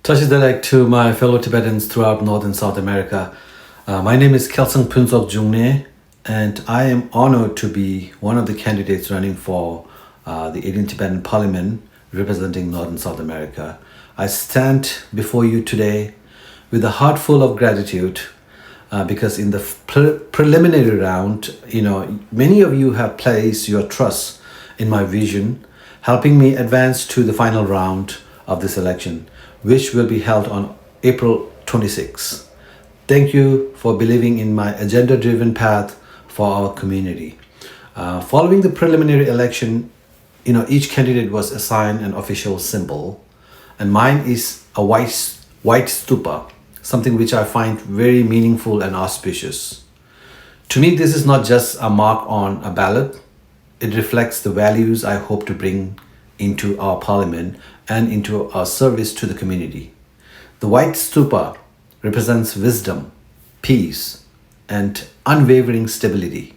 Tashidalek to my fellow Tibetans throughout North and South America. My name is Kelsang Phuntsok Jungney, and I am honored to be one of the candidates running for the 18th Tibetan Parliament representing North and South America. I stand before you today with a heart full of gratitude because in the preliminary round, many of you have placed your trust in my vision, helping me advance to the final round of this election, which will be held on April 26. Thank you for believing in my agenda-driven path for our community. Following the preliminary election, each candidate was assigned an official symbol, and mine is a white stupa, something which I find very meaningful and auspicious. To me, this is not just a mark on a ballot. It reflects the values I hope to bring into our parliament and into our service to the community. The white stupa represents wisdom, peace, and unwavering stability.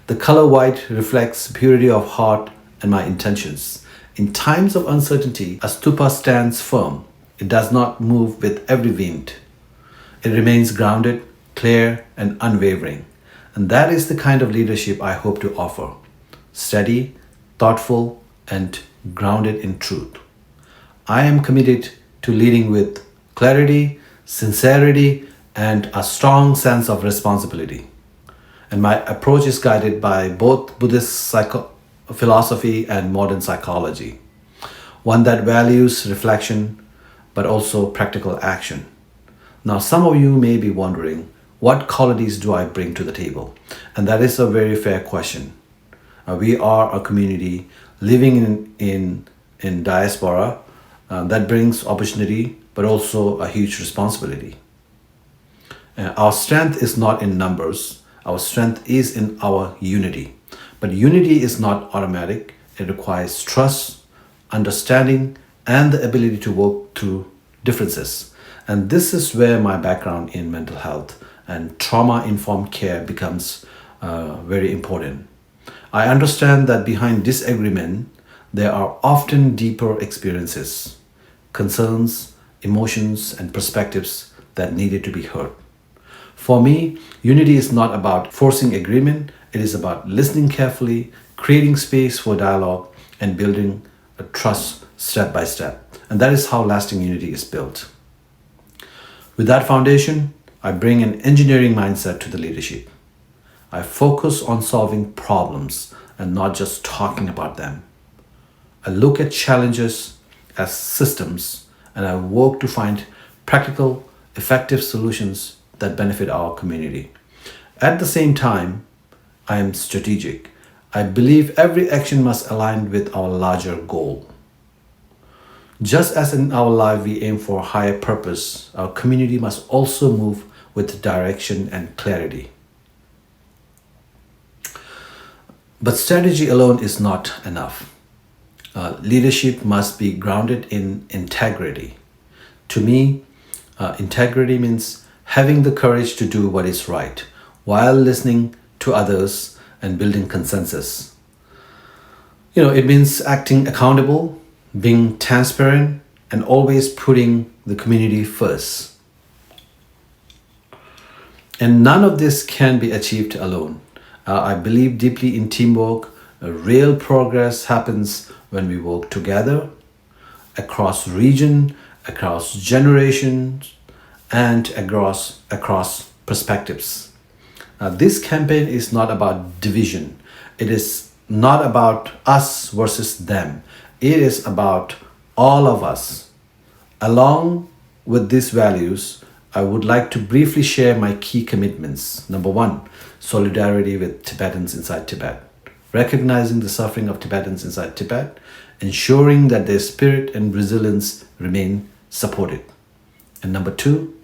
The color white reflects purity of heart and my intentions. In times of uncertainty, a stupa stands firm. It does not move with every wind. It remains grounded, clear, and unwavering. And that is the kind of leadership I hope to offer. Steady, thoughtful, and grounded in truth. I am committed to leading with clarity, sincerity, and a strong sense of responsibility. And my approach is guided by both Buddhist philosophy and modern psychology, one that values reflection but also practical action. Now, some of you may be wondering, what qualities do I bring to the table? And that is a very fair question. We are a community living in diaspora that brings opportunity but also a huge responsibility. Our strength is not in numbers. Our strength is in our unity. But unity is not automatic. It requires trust, understanding, and the ability to work through differences. And this is where my background in mental health and trauma-informed care becomes very important. I understand that behind disagreement, there are often deeper experiences, concerns, emotions, and perspectives that needed to be heard. For me, unity is not about forcing agreement. It is about listening carefully, creating space for dialogue, and building a trust step by step. And that is how lasting unity is built. With that foundation, I bring an engineering mindset to the leadership. I focus on solving problems and not just talking about them. I look at challenges as systems, and I work to find practical, effective solutions that benefit our community. At the same time, I am strategic. I believe every action must align with our larger goal. Just as in our life we aim for a higher purpose, our community must also move with direction and clarity. But strategy alone is not enough. Leadership must be grounded in integrity. To me, integrity means having the courage to do what is right while listening to others and building consensus. It means acting accountable, being transparent, and always putting the community first. And none of this can be achieved alone. I believe deeply in teamwork. Real progress happens when we work together across region, across generations, and across perspectives. This campaign is not about division. It is not about us versus them. It is about all of us. Along with these values, I would like to briefly share my key commitments. Number one, solidarity with Tibetans inside Tibet. Recognizing the suffering of Tibetans inside Tibet, ensuring that their spirit and resilience remain supported. And number two,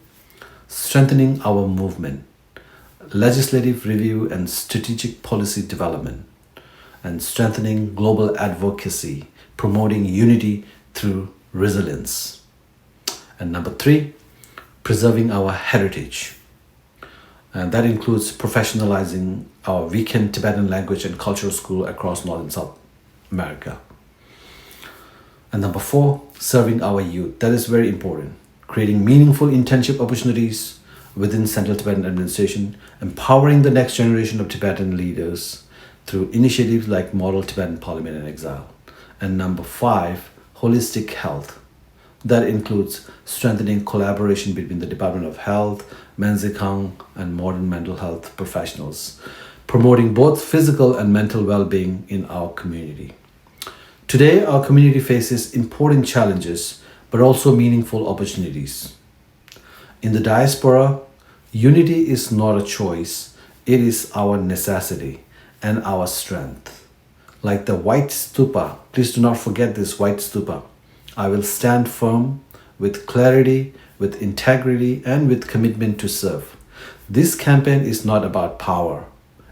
strengthening our movement, legislative review and strategic policy development, and strengthening global advocacy, promoting unity through resilience. And number three, preserving our heritage. And that includes professionalizing our weekend Tibetan language and cultural school across North and South America. And number four, serving our youth. That is very important. creating meaningful internship opportunities within Central Tibetan Administration, empowering the next generation of Tibetan leaders through initiatives like Model Tibetan Parliament in Exile. And number 5, holistic health. That includes strengthening collaboration between the Department of Health, Menzikang, and modern mental health professionals, promoting both physical and mental well-being in our community. Today, our community faces important challenges, but also meaningful opportunities. In the diaspora, unity is not a choice, it is our necessity and our strength. Like the white stupa, please do not forget this white stupa. I will stand firm with clarity, with integrity, and with commitment to serve. This campaign is not about power.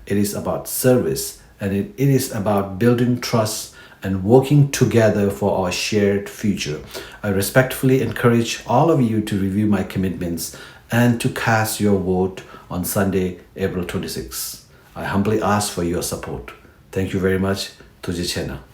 It is about service, and it is about building trust and working together for our shared future. I respectfully encourage all of you to review my commitments and to cast your vote on Sunday, April 26. I humbly ask for your support. Thank you very much. Tujhe Chena.